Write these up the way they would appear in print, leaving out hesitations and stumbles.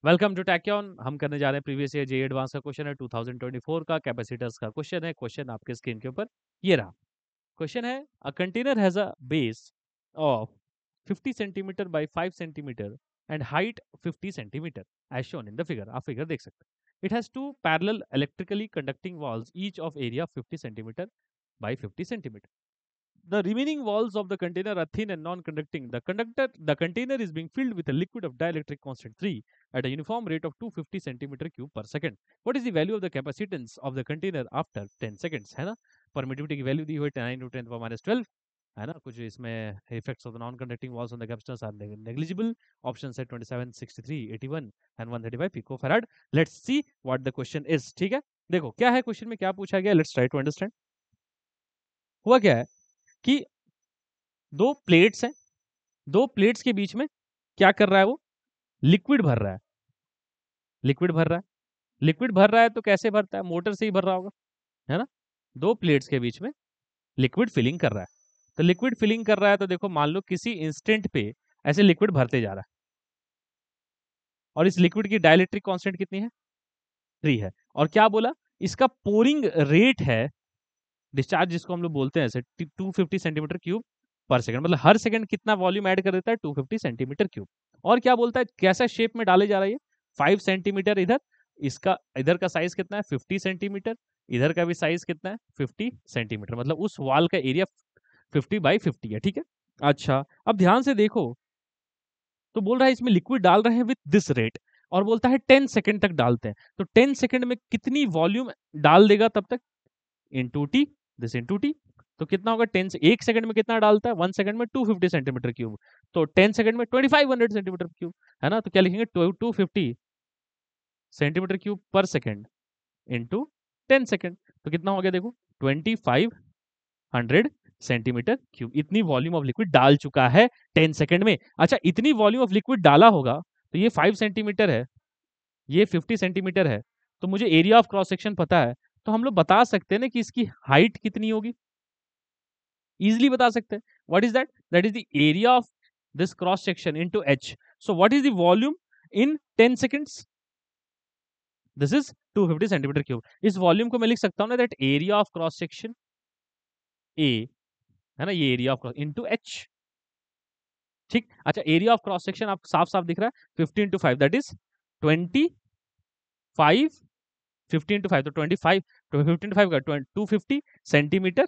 Welcome to टैक्योन। हम करने जा रहे हैं प्रीवियस ईयर जेईई एडवांस का क्वेश्चन है 2024 का कैपेसिटर्स का क्वेश्चन है। क्वेश्चन आपके स्क्रीन के ऊपर ये रहा। क्वेश्चन है a container has a base of 50 centimetre by 5 centimetre and height 50 centimetre as shown in the figure. आप फिगर देख सकते हैं। It has two parallel electrically conducting walls each of area 50 centimetre by 50 centimetre. The remaining walls of the container are thin and non-conducting. The container is being filled with a liquid of dielectric constant 3 at a uniform rate of 250 centimeter cube per second. What is the value of the capacitance of the container after 10 seconds? है ना? Permittivity की value दी हुई 9 to 10 power minus 12 है ना? कुछ इसमें effects of the non-conducting walls on the capacitors are negligible. Options है 27, 63, 81 and 135 picofarad. Let's see what the question is. ठीक है? देखो क्या है क्वेश्चन में, क्या पूछा गया? Let's try to understand. हुआ क्या है कि दो प्लेट्स हैं, दो प्लेट्स के बीच में क्या कर रहा है वो? लिक्विड भर रहा है। लिक्विड भर रहा है। लिक्विड भर रहा है तो कैसे भरता है? मोटर से ही भर रहा होगा, है ना? दो प्लेट्स के बीच में लिक्विड फिलिंग कर रहा है। तो लिक्विड फिलिंग कर रहा है तो देखो मान लो किसी इंस्टेंट पे ऐसे लिक्विड भरते जा रहा है और इस लिक्विड की डाइलेक्ट्रिक कांस्टेंट कितनी है? 3 है। और क्या बोला? इसका पोरिंग रेट है, डिस्चार्ज जिसको हम लोग बोलते हैं ऐसे 250 सेंटीमीटर क्यूब पर सेकंड। मतलब हर सेकंड कितना वॉल्यूम ऐड कर देता है? 250 सेंटीमीटर क्यूब। और क्या बोलता है? कैसा शेप में डाले जा रहा है ये? 5 सेंटीमीटर इधर, इसका इधर का साइज कितना है? 50 सेंटीमीटर। इधर का भी साइज कितना है? 50 सेंटीमीटर। मतलब उस वॉल का एरिया 50 बाई 50 है। ठीक है। अच्छा, अब ध्यान से देखो तो बोल रहा है इसमें लिक्विड डाल रहे हैं विथ दिस रेट और बोलता है 10 सेकंड तक डालते हैं। तो 10 सेकंड में कितनी वॉल्यूम डाल देगा तब तक? Into T, this into T. तो कितना होगा? 10 से 1 सेकंड में कितना डालता है? 1 सेकंड में 250 सेंटीमीटर क्यूब। तो 10 सेकंड में 2500 सेंटीमीटर क्यूब, है ना? तो क्या लिखेंगे? 250 सेंटीमीटर क्यूब पर सेकंड इंटू 10 सेकंड। तो कितना हो गया देखो? 2500 सेंटीमीटर क्यूब। इतनी वॉल्यूम ऑफ लिक्विड डाल चुका है 10 सेकंड में। अच्छा, इतनी वॉल्यूम ऑफ लिक्विड डाला होगा तो ये 5 सेंटीमीटर है, ये 50 सेंटीमीटर है। तो मुझे एरिया ऑफ क्रॉस सेक्शन पता है, तो हम लोग बता सकते हैं ना कि इसकी हाइट कितनी होगी। इजिली बता सकते हैं। What is that? That is the area of this cross section into H. So what is the volume in 10 seconds? This is 250 centimetre cube. इस वॉल्यूम को मैं लिख सकता हूं ना, that area of cross section A, है ना? ये area of cross into H. ठीक। अच्छा, एरिया ऑफ क्रॉस सेक्शन आप साफ साफ दिख रहा है 15 इंटू 5, दैट इज 25। 15 इंटू 5 तो 25, तो 15 इंटू 5 का 250 सेंटीमीटर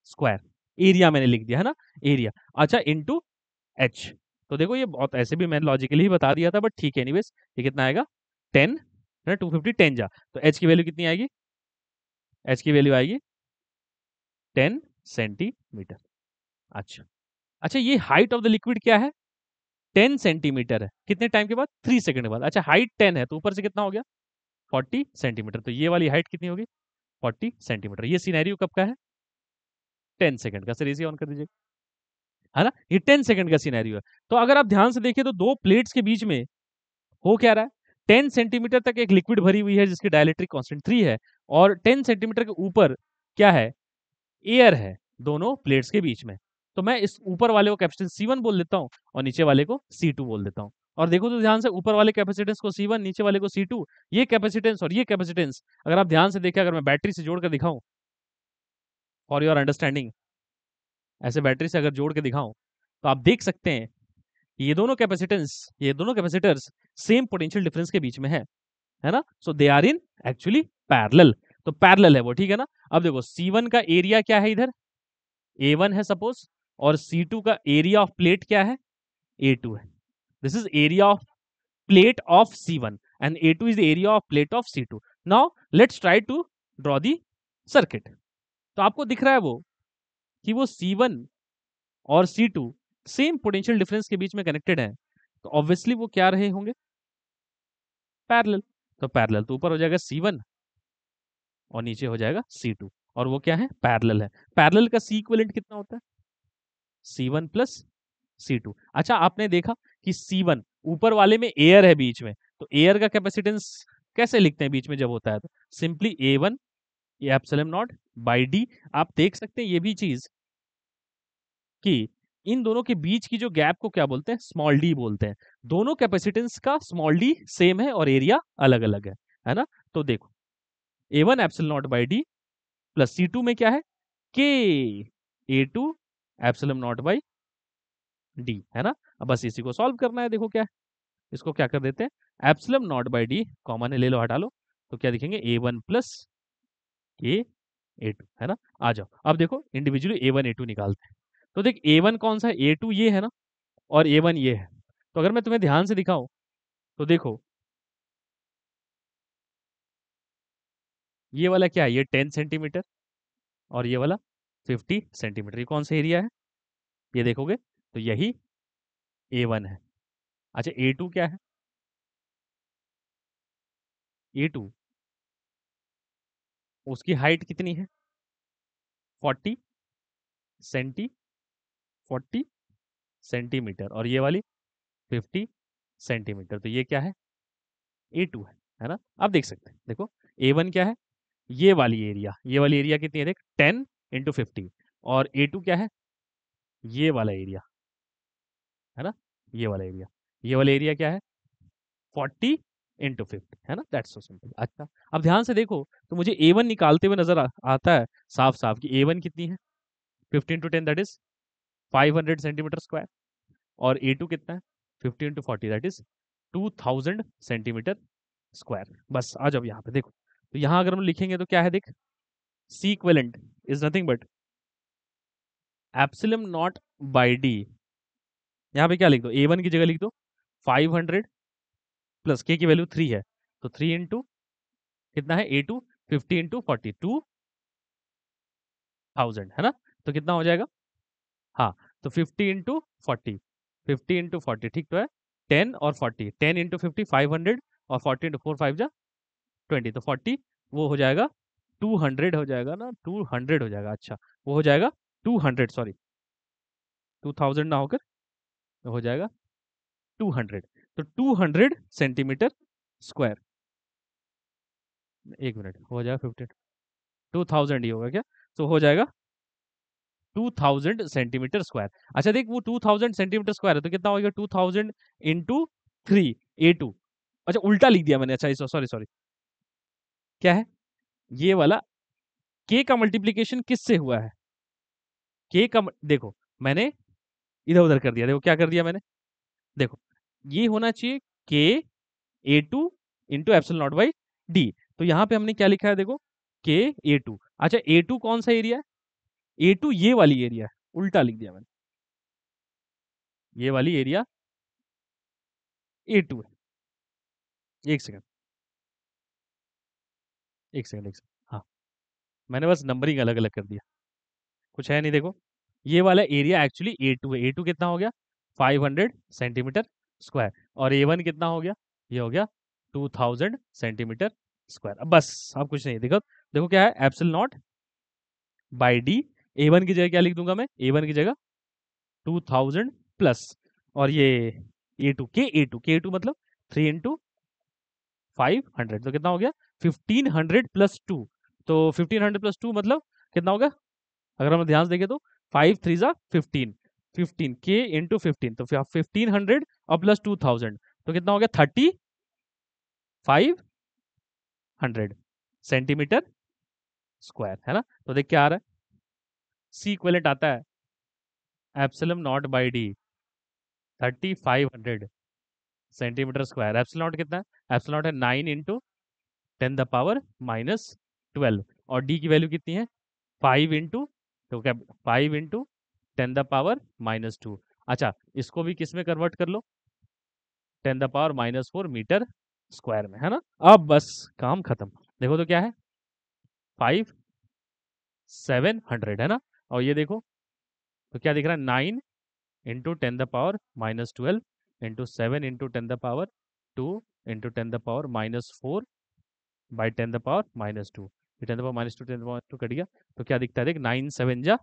स्क्वायर। एरिया मैंने लिख दिया, है ना? एरिया। अच्छा, इंटू एच। तो देखो ये बहुत ऐसे भी मैंने लॉजिकली ही बता दिया था, बट ठीक है। एनीवेज, ये कितना आएगा? 10 है, 250 10 जा। तो एच की वैल्यू कितनी आएगी? एच की वैल्यू आएगी 10 सेंटीमीटर। अच्छा। अच्छा, ये हाइट ऑफ द लिक्विड क्या है? 10 सेंटीमीटर है। कितने टाइम के बाद? 3 सेकंड के बाद। अच्छा, हाइट 10 है तो ऊपर से कितना हो गया? 40 सेंटीमीटर। तो ये वाली हाइट कितनी होगी? 40 सेंटीमीटर। ये सिनेरियो कब का है? 10 सेकंड का। सर इसी ऑन कर दीजिए, है ना? ये 10 सेकंड का सिनेरियो है। तो अगर आप ध्यान से देखिए तो दो प्लेट्स के बीच में हो क्या रहा है? 10 सेंटीमीटर तक एक लिक्विड भरी हुई है जिसकी डाइलेक्ट्रिक कांस्टेंट 3 है, और 10 सेंटीमीटर के ऊपर क्या है? एयर है दोनों प्लेट्स के बीच में। तो मैं इस ऊपर वाले को कैपेसिटेंस C1 बोल देता हूँ और नीचे वाले को C2 बोल देता हूँ। और देखो तो ध्यान से, ऊपर वाले कैपेसिटेंस को C1, नीचे वाले को C2। ये कैपेसिटेंस और ये कैपेसिटेंस अगर आप ध्यान से देखें, अगर मैं बैटरी से जोड़ कर दिखाऊं फॉर योर अंडरस्टैंडिंग, ऐसे बैटरी से अगर जोड़ के दिखाऊं तो आप देख सकते हैं ये दोनों कैपेसिटेंस, ये दोनों कैपेसिटर्स सेम पोटेंशियल डिफरेंस के बीच में है ना? So they are in actually parallel. तो पैरेलल है वो, ठीक है ना? अब देखो C1 का एरिया क्या है? इधर A1 है सपोज, और C2 का एरिया ऑफ प्लेट क्या है? A2 है। This is area of plate of C1 and A2 is area of plate of C2। Now let's try to draw the circuit. तो आपको दिख रहा है वो कि वो C1 और C2 सेम पोटेंशियल डिफरेंस के बीच में कनेक्टेड है। तो ऑब्वियसली वो क्या रहे होंगे? पैरेलल। तो पैरेलल तो ऊपर हो जाएगा C1 और नीचे हो जाएगा C2, और वो क्या है? पैरेलल है। पैरेलल का C इक्विवेलेंट कितना होता है? C1 plus C2। अच्छा, आपने देखा कि C1 ऊपर वाले में एयर है बीच में, तो एयर का कैपेसिटेंस कैसे लिखते हैं बीच में जब होता है? तो simply A1 epsilon not by D. आप देख सकते हैं ये भी चीज कि इन दोनों के बीच की जो गैप को क्या बोलते हैं, स्मॉल डी बोलते हैं। दोनों कैपेसिटेंस का स्मॉल डी सेम है और एरिया अलग अलग है ना। तो देखो A1 epsilon not by D plus C2 में क्या है, के A2 epsilon not by D, है ना। अब बस इसी को सॉल्व करना है। देखो क्या है, इसको क्या कर देते हैं, epsilon not by D common है, ले लो हटा लो, तो क्या दिखेंगे A1 प्लस ए A2, है ना। आ जाओ अब देखो इंडिविजुअली A1 A2 निकालते हैं। तो देख A1 कौन सा है, A2 ये है ना, और A1 ये है। तो अगर मैं तुम्हें ध्यान से दिखाऊं तो देखो ये वाला क्या है, ये 10 सेंटीमीटर और ये वाला 50 सेंटीमीटर, ये कौन सा एरिया है, ये देखोगे तो यही A1 है। अच्छा A2 क्या है, A2 उसकी हाइट कितनी है, 40 सेंटी 40 सेंटीमीटर और ये वाली 50 सेंटीमीटर, तो ये क्या है, A2 है ना। अब देख सकते हैं, देखो A1 क्या है, ये वाली एरिया कितनी है, देख 10 इंटू 50, और A2 क्या है, ये वाला एरिया, है ना, ये वाला एरिया क्या है, 40 इंटू 50, है ना, दैट्स सो सिंपल। अच्छा अब ध्यान से देखो तो मुझे A1 निकालते हुए नजर आता है साफ साफ कि A1 कितनी है, 15 into 10 that is 500 centimetre square, और A2 कितना है, 50 into 40 that is 2000 centimetre square. बस आ जाओ यहाँ पे देखो, तो यहाँ अगर हम लिखेंगे तो क्या है, देख C equivalent is nothing but epsilon not by D, यहाँ पे क्या लिख दो, A1 की जगह लिख दो 500 प्लस के की वैल्यू 3 है, तो 3 इंटू कितना है A2, 50 इंटू 40 2000, है ना। तो कितना हो जाएगा, हाँ तो 50 इंटू 40, 50 इंटू 40 ठीक तो है, 10 और 40, 10 इंटू 50 500 और 40 इंटू 4 5 जा 20, तो 40 वो हो जाएगा 200 हो जाएगा ना, 200 हो जाएगा। अच्छा वो हो जाएगा 200, सॉरी 2000 ना होकर हो जाएगा 200, तो 200 सेंटीमीटर स्क्वायर, एक मिनट हो जाएगा 15, 2000 ही होगा क्या, तो हो जाएगा 2000 सेंटीमीटर स्क्वायर। अच्छा देख वो 2000 सेंटीमीटर स्क्वायर है तो कितना होगा, 2000 इंटू 3 A2, अच्छा उल्टा लिख दिया मैंने, अच्छा सॉरी सॉरी, क्या है ये वाला के का मल्टीप्लीकेशन किससे हुआ है, के का देखो मैंने इधर उधर कर दिया, देखो क्या कर दिया मैंने, देखो ये होना चाहिए के A2 into epsilon not by D, तो यहाँ पे हमने क्या लिखा है देखो के A2, अच्छा A2 कौन सा एरिया है, A2 ये वाली एरिया है, उल्टा लिख दिया मैंने, ये वाली एरिया A2 है। एक सेकंड एक सेकंड, हाँ मैंने बस नंबरिंग अलग अलग कर दिया, कुछ है नहीं देखो, ये वाला एरिया एक्चुअली A2 है, A2 कितना हो गया 500 सेंटीमीटर स्क्वायर, और A1 कितना हो गया, ये हो गया 2000 सेंटीमीटर स्क्वायर। अब बस अब कुछ नहीं, देखो देखो क्या है, एप्सिल नॉट बाई डी, A1 की जगह क्या लिख दूंगा मैं, A1 की जगह 2000 प्लस, और ये A2 मतलब 3 इंटू 500, तो कितना हो गया 1500 प्लस 2, तो 1500 प्लस 2 मतलब कितना होगा, अगर हम ध्यान से देखें तो 5 3 जा 15, 15 के इंटू 15, तो 1500 और प्लस 2000, तो कितना हो गया 3500 सेंटीमीटर स्क्वायर, है ना। तो देख क्या आ रहा है, सी इक्विवेलेंट आता है epsilon not by D 3500 centimetre square, epsilon not कितना है, एप्सिलम नॉट है 9 इंटू 10 द पावर माइनस 12, और डी की वैल्यू कितनी है 5 इंटू, तो क्या 5 इंटू 10 द पावर माइनस 2, अच्छा इसको भी किस में कन्वर्ट कर लो, 10 the power minus 4 metre square में, है ना। अब बस काम खत्म, देखो तो क्या है 5700, है ना, और ये देखो तो क्या दिख रहा है 9 into 10 the power minus 12 into 7 into 10 the power 2 into 10 the power minus 4 by 10 the power minus 2, 10 the power minus 2 10 the power 2 cut गया, तो क्या दिखता है देख 9 7 जा,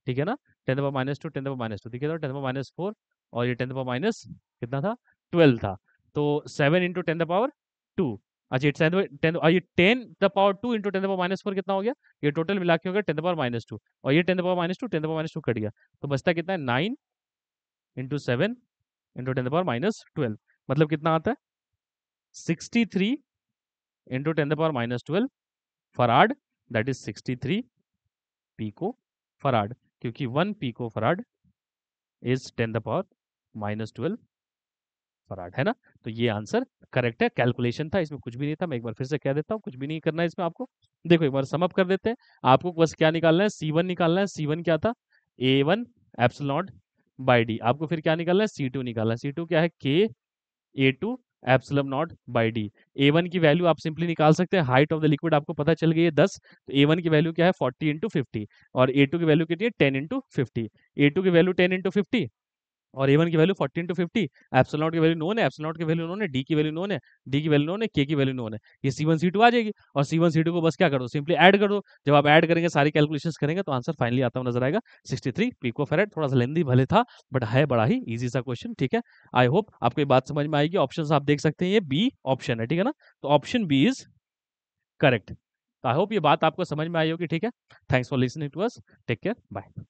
ठीक है ना, 10 the power minus 2 10 the power minus 2 दिखे, तो 10 द पावर माइनस 4, और ये 10 द पावर माइनस कितना था 12 था, तो 7 इंटू 10 द पावर 2, अच्छा ये 10 और ये 10 the power 2 into 10 the power minus 4 कितना हो गया, ये टोटल मिला के हो गया 10 द पावर माइनस 2, और ये 10 the power minus 2 10 the power minus 2 cut गया, तो बचता कितना है 9 इंटू 7 इंटू 10⁻⁻12, मतलब कितना आता है 63 into 10⁻⁻12 farad, that is 63 pico farad, क्योंकि 1 पिको फराड इज 10⁻⁻12 फराड, है ना। तो ये आंसर करेक्ट है, कैलकुलेशन था, इसमें कुछ भी नहीं था। मैं एक बार फिर से कह देता हूँ, कुछ भी नहीं करना है इसमें आपको। देखो एक बार सम अप कर देते हैं। आपको बस क्या निकालना है, C1 निकालना है। C1 क्या था, A1 epsilon not by D. आपको फिर क्या निकालना है, C2 निकालना है। C2 क्या है, K A2 epsilon not by D. A1 की वैल्यू आप सिंपली निकाल सकते हैं, हाइट ऑफ द लिक्विड आपको पता चल गई है 10, तो A1 की वैल्यू क्या है 40 इंटू 50, और A2 की वैल्यू कितनी है 10 इंटू 50। A2 की वैल्यू 10 इंटू 50 और A1 की वैल्यू 14 टू 50। एप्सिलॉन नॉट की वैल्यू नोन है, एप्सिलॉन नॉट की वैल्यू नोन है, डी की वैल्यू नोन है, डी की वैल्यू नोन है, के की वैल्यू नोन है। ये C1 C2 आ जाएगी, और C1 C2 को बस क्या करो, सिंपली ऐड कर दो। जब आप ऐड करेंगे, सारी कैलकुलेशंस करेंगे, तो आंसर फाइनली आता हुआ नजर आएगा 63 पिको फेरेड। थोड़ा सा लेंदी भले था, बट है बड़ा ही इजी सा क्वेश्चन, ठीक है। आई होप आपको ये बात समझ में आएगी। ऑप्शन आप देख सकते हैं, ये बी ऑप्शन है, ठीक है ना। तो option B is correct. I hope ये बात आपको समझ में आई होगी, ठीक है। Thanks for listening to us, take care, bye.